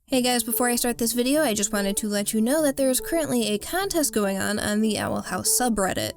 Hey guys, before I start this video, I just wanted to let you know that there is currently a contest going on the Owl House subreddit.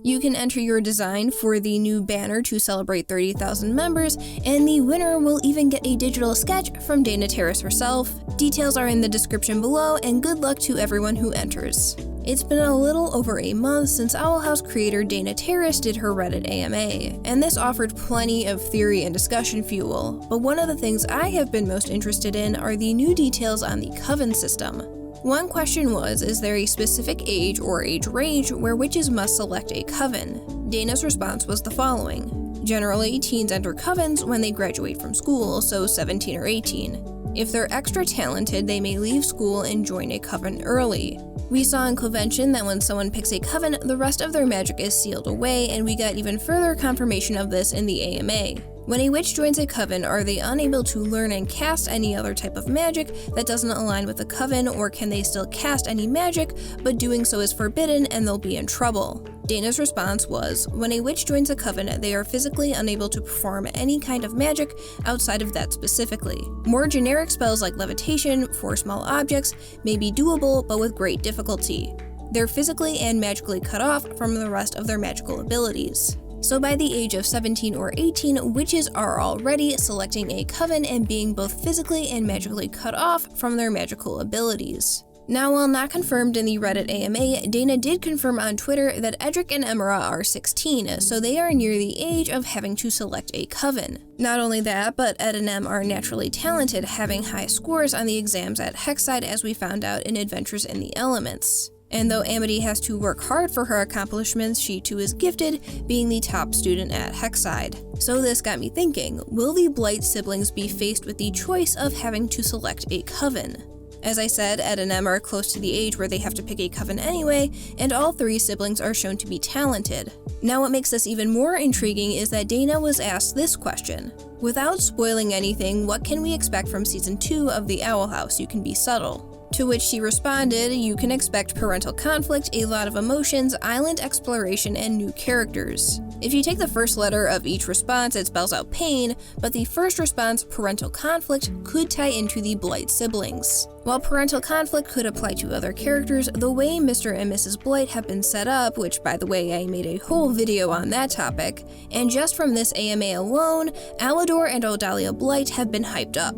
You can enter your design for the new banner to celebrate 30,000 members, and the winner will even get a digital sketch from Dana Terrace herself. Details are in the description below, and good luck to everyone who enters. It's been a little over a month since Owl House creator Dana Terrace did her Reddit AMA, and this offered plenty of theory and discussion fuel, but one of the things I have been most interested in are the new details on the Coven system. One question was, is there a specific age or age range where witches must select a coven? Dana's response was the following. Generally, teens enter covens when they graduate from school, so 17 or 18. If they're extra talented, they may leave school and join a coven early. We saw in Convention that when someone picks a coven, the rest of their magic is sealed away, and we got even further confirmation of this in the AMA. When a witch joins a coven, are they unable to learn and cast any other type of magic that doesn't align with the coven, or can they still cast any magic, but doing so is forbidden and they'll be in trouble? Dana's response was, when a witch joins a coven, they are physically unable to perform any kind of magic outside of that specifically. More generic spells like levitation for small objects may be doable, but with great difficulty. They're physically and magically cut off from the rest of their magical abilities. So by the age of 17 or 18, witches are already selecting a coven and being both physically and magically cut off from their magical abilities. Now, while not confirmed in the Reddit AMA, Dana did confirm on Twitter that Edric and Emira are 16, so they are near the age of having to select a coven. Not only that, but Ed and Em are naturally talented, having high scores on the exams at Hexside, as we found out in Adventures in the Elements. And though Amity has to work hard for her accomplishments, she too is gifted, being the top student at Hexside. So this got me thinking, will the Blight siblings be faced with the choice of having to select a coven? As I said, Ed and Em are close to the age where they have to pick a coven anyway, and all three siblings are shown to be talented. Now what makes this even more intriguing is that Dana was asked this question. Without spoiling anything, what can we expect from Season 2 of the Owl House? You can be subtle. To which she responded, you can expect parental conflict, a lot of emotions, island exploration, and new characters. If you take the first letter of each response, it spells out pain, but the first response, parental conflict, could tie into the Blight siblings. While parental conflict could apply to other characters, the way Mr. and Mrs. Blight have been set up, which by the way I made a whole video on that topic, and just from this AMA alone, Alador and Odalia Blight have been hyped up.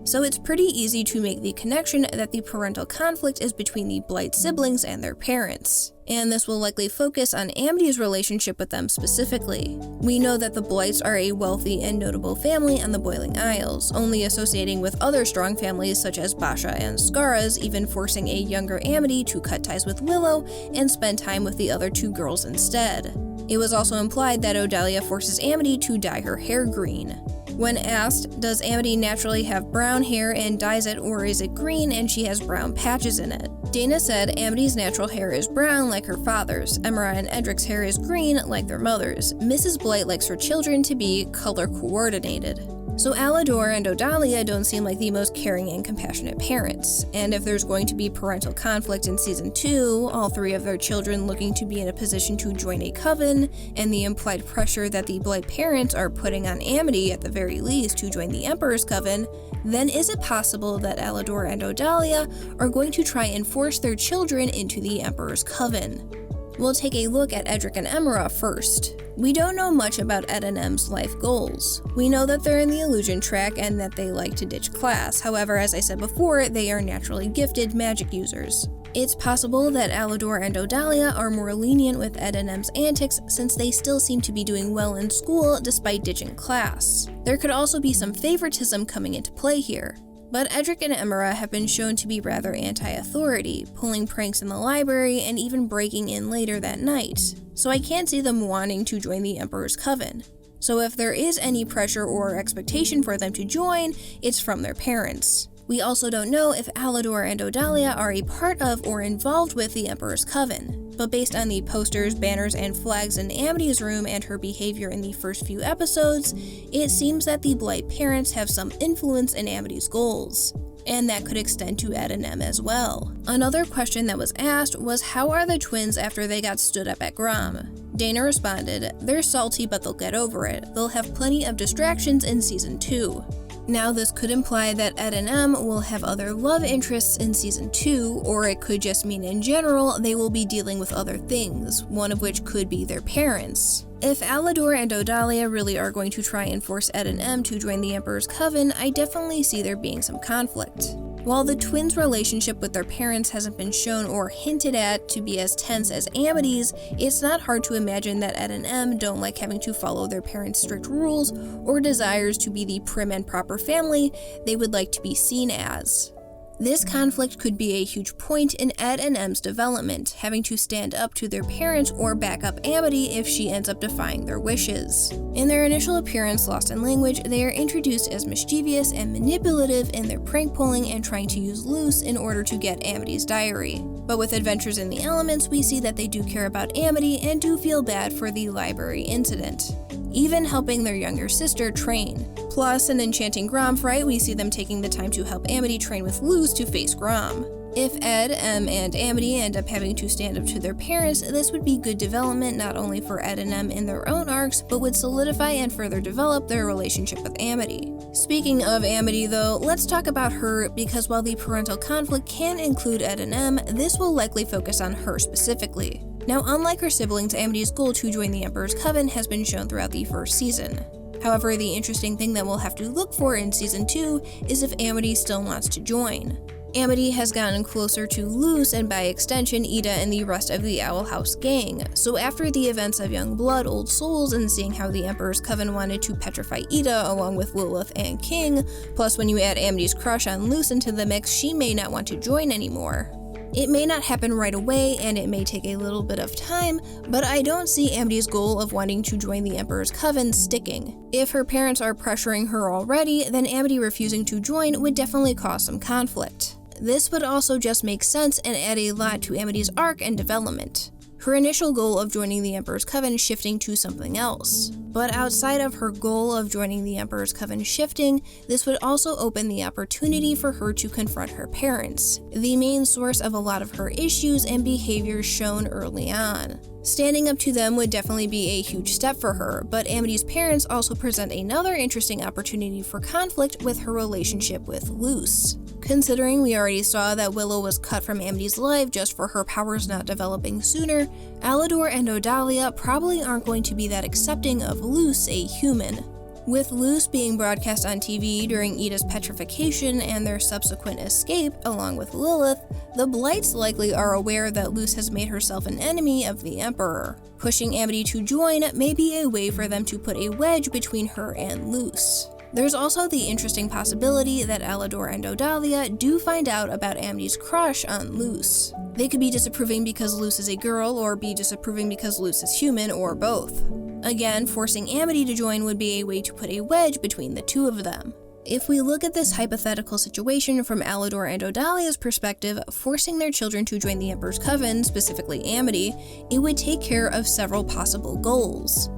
So it's pretty easy to make the connection that the parental conflict is between the Blight siblings and their parents. And this will likely focus on Amity's relationship with them specifically. We know that the Blights are a wealthy and notable family on the Boiling Isles, only associating with other strong families such as Basha and Skara's, even forcing a younger Amity to cut ties with Willow and spend time with the other two girls instead. It was also implied that Odalia forces Amity to dye her hair green. When asked, does Amity naturally have brown hair and dyes it, or is it green and she has brown patches in it? Dana said Amity's natural hair is brown like her father's, Emira and Edric's hair is green like their mother's. Mrs. Blight likes her children to be color coordinated. So Alador and Odalia don't seem like the most caring and compassionate parents, and if there's going to be parental conflict in Season 2, all three of their children looking to be in a position to join a coven, and the implied pressure that the Blight parents are putting on Amity at the very least to join the Emperor's Coven, then is it possible that Alador and Odalia are going to try and force their children into the Emperor's Coven? We'll take a look at Edric and Emira first. We don't know much about Ed and Em's life goals. We know that they're in the illusion track and that they like to ditch class. However, as I said before, they are naturally gifted magic users. It's possible that Alador and Odalia are more lenient with Ed and Em's antics since they still seem to be doing well in school despite ditching class. There could also be some favoritism coming into play here. But Edric and Emira have been shown to be rather anti-authority, pulling pranks in the library and even breaking in later that night. So I can't see them wanting to join the Emperor's Coven. So if there is any pressure or expectation for them to join, it's from their parents. We also don't know if Alador and Odalia are a part of or involved with the Emperor's Coven, but based on the posters, banners, and flags in Amity's room and her behavior in the first few episodes, it seems that the Blight parents have some influence in Amity's goals, and that could extend to Ed and Em as well. Another question that was asked was, how are the twins after they got stood up at Grom? Dana responded, they're salty but they'll get over it. They'll have plenty of distractions in Season 2. Now this could imply that Ed and Em will have other love interests in Season 2, or it could just mean in general they will be dealing with other things, one of which could be their parents. If Alador and Odalia really are going to try and force Ed and Em to join the Emperor's Coven, I definitely see there being some conflict. While the twins' relationship with their parents hasn't been shown or hinted at to be as tense as Amity's, it's not hard to imagine that Ed and Em don't like having to follow their parents' strict rules or desires to be the prim and proper family they would like to be seen as. This conflict could be a huge point in Ed and Em's development, having to stand up to their parents or back up Amity if she ends up defying their wishes. In their initial appearance, Lost in Language, they are introduced as mischievous and manipulative in their prank pulling and trying to use Luce in order to get Amity's diary. But with Adventures in the Elements, we see that they do care about Amity and do feel bad for the library incident, even helping their younger sister train. Plus, in Enchanting Gromfright, we see them taking the time to help Amity train with Luce to face Grom. If Ed, Em, and Amity end up having to stand up to their parents, this would be good development not only for Ed and Em in their own arcs, but would solidify and further develop their relationship with Amity. Speaking of Amity though, let's talk about her, because while the parental conflict can include Ed and Em, this will likely focus on her specifically. Now, unlike her siblings, Amity's goal to join the Emperor's Coven has been shown throughout the first season. However, the interesting thing that we'll have to look for in Season 2 is if Amity still wants to join. Amity has gotten closer to Luce and by extension Ida and the rest of the Owl House gang, so after the events of Young Blood, Old Souls, and seeing how the Emperor's Coven wanted to petrify Ida along with Lilith and King, plus when you add Amity's crush on Luce into the mix, she may not want to join anymore. It may not happen right away, and it may take a little bit of time, but I don't see Amity's goal of wanting to join the Emperor's Coven sticking. If her parents are pressuring her already, then Amity refusing to join would definitely cause some conflict. This would also just make sense and add a lot to Amity's arc and development. Her initial goal of joining the Emperor's Coven shifting to something else. But outside of her goal of joining the Emperor's Coven shifting, this would also open the opportunity for her to confront her parents, the main source of a lot of her issues and behaviors shown early on. Standing up to them would definitely be a huge step for her, but Amity's parents also present another interesting opportunity for conflict with her relationship with Luce. Considering we already saw that Willow was cut from Amity's life just for her powers not developing sooner, Alador and Odalia probably aren't going to be that accepting of Luce, a human. With Luce being broadcast on TV during Ida's petrification and their subsequent escape, along with Lilith, the Blights likely are aware that Luce has made herself an enemy of the Emperor. Pushing Amity to join may be a way for them to put a wedge between her and Luce. There's also the interesting possibility that Alador and Odalia do find out about Amity's crush on Luce. They could be disapproving because Luce is a girl, or be disapproving because Luce is human, or both. Again, forcing Amity to join would be a way to put a wedge between the two of them. If we look at this hypothetical situation from Alador and Odalia's perspective, forcing their children to join the Emperor's Coven, specifically Amity, it would take care of several possible goals.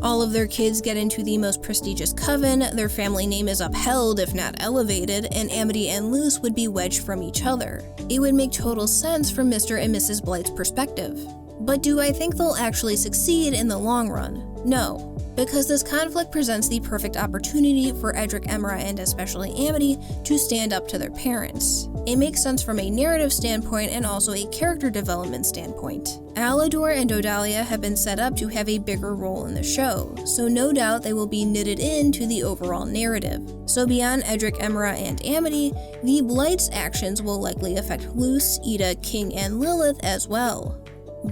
All of their kids get into the most prestigious coven, their family name is upheld if not elevated, and Amity and Luce would be wedged from each other. It would make total sense from Mr. and Mrs. Blight's perspective. But do I think they'll actually succeed in the long run? No, because this conflict presents the perfect opportunity for Edric, Emira, and especially Amity to stand up to their parents. It makes sense from a narrative standpoint and also a character development standpoint. Alador and Odalia have been set up to have a bigger role in the show, so no doubt they will be knitted into the overall narrative. So beyond Edric, Emira, and Amity, the Blight's actions will likely affect Luce, Ida, King, and Lilith as well.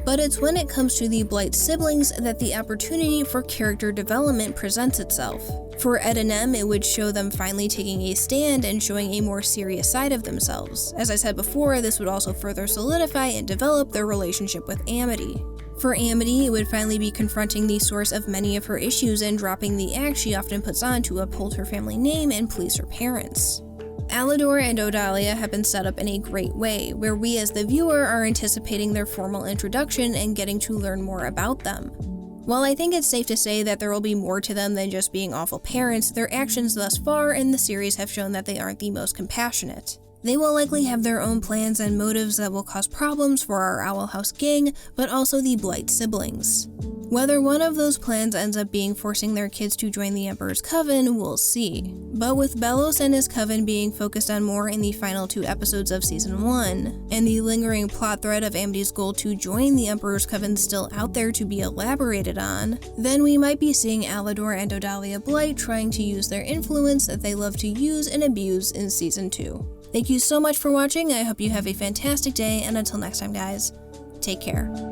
But it's when it comes to the Blight siblings that the opportunity for character development presents itself. For Ed and Em, it would show them finally taking a stand and showing a more serious side of themselves. As I said before, this would also further solidify and develop their relationship with Amity. For Amity, it would finally be confronting the source of many of her issues and dropping the act she often puts on to uphold her family name and please her parents. Alador and Odalia have been set up in a great way, where we as the viewer are anticipating their formal introduction and getting to learn more about them. While I think it's safe to say that there will be more to them than just being awful parents, their actions thus far in the series have shown that they aren't the most compassionate. They will likely have their own plans and motives that will cause problems for our Owl House gang, but also the Blight siblings. Whether one of those plans ends up being forcing their kids to join the Emperor's Coven, we'll see. But with Belos and his Coven being focused on more in the final 2 episodes of Season 1, and the lingering plot thread of Amity's goal to join the Emperor's Coven still out there to be elaborated on, then we might be seeing Alador and Odalia Blight trying to use their influence that they love to use and abuse in Season 2. Thank you so much for watching, I hope you have a fantastic day, and until next time guys, take care.